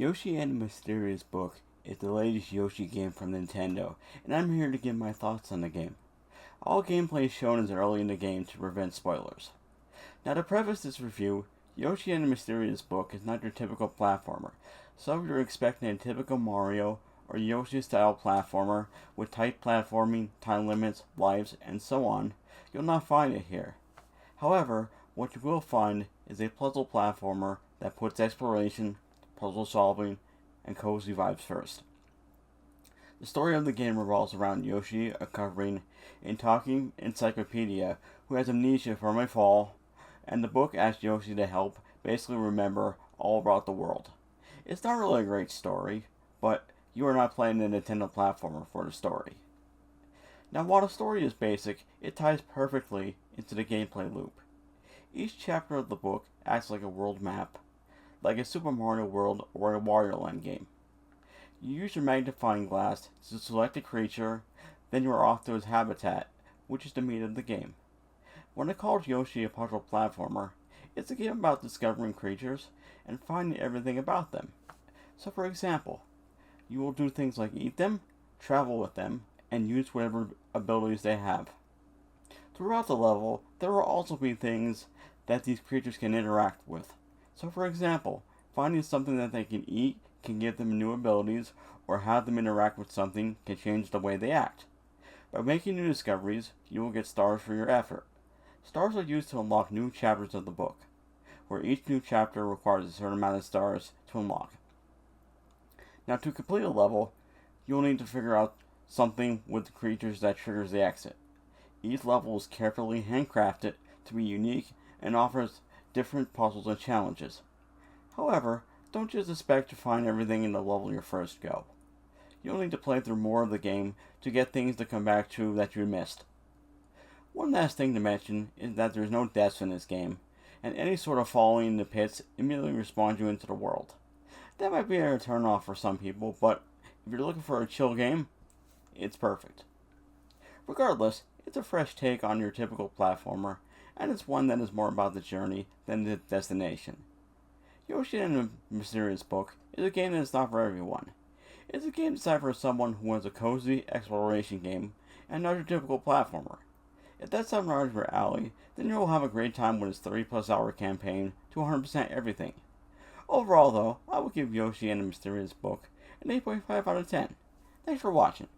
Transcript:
Yoshi and the Mysterious Book is the latest Yoshi game from Nintendo, and I'm here to give my thoughts on the game. All gameplay shown is early in the game to prevent spoilers. Now to preface this review, Yoshi and the Mysterious Book is not your typical platformer, so if you're expecting a typical Mario or Yoshi style platformer with tight platforming, time limits, lives, and so on, you'll not find it here. However, what you will find is a puzzle platformer that puts exploration, puzzle solving, and cozy vibes first. The story of the game revolves around Yoshi uncovering a talking encyclopedia who has amnesia from a fall, and the book asks Yoshi to help basically remember all about the world. It's not really a great story, but you are not playing the Nintendo platformer for the story. Now, while the story is basic, it ties perfectly into the gameplay loop. Each chapter of the book acts like a world map, like a Super Mario World or a Wario Land game. You use your magnifying glass to select a creature, then you are off to his habitat, which is the meat of the game. When I called Yoshi a puzzle platformer, it's a game about discovering creatures and finding everything about them. So for example, you will do things like eat them, travel with them, and use whatever abilities they have. Throughout the level, there will also be things that these creatures can interact with. So for example, finding something that they can eat can give them new abilities, or have them interact with something can change the way they act. By making new discoveries, you will get stars for your effort. Stars are used to unlock new chapters of the book, where each new chapter requires a certain amount of stars to unlock. Now to complete a level, you will need to figure out something with the creatures that triggers the exit. Each level is carefully handcrafted to be unique and offers different puzzles and challenges. However, don't just expect to find everything in the level your first go. You'll need to play through more of the game to get things to come back to that you missed. One last thing to mention is that there's no deaths in this game, and any sort of falling in the pits immediately respawns you into the world. That might be a turn off for some people, but if you're looking for a chill game, it's perfect. Regardless, it's a fresh take on your typical platformer, and it's one that is more about the journey than the destination. Yoshi and the Mysterious Book is a game that is not for everyone. It's a game designed for someone who wants a cozy exploration game and not your typical platformer. If that sounds right up your alley, then you will have a great time with its 30+ hour campaign to 100% everything. Overall though, I will give Yoshi and the Mysterious Book an 8.5 out of 10. Thanks for watching.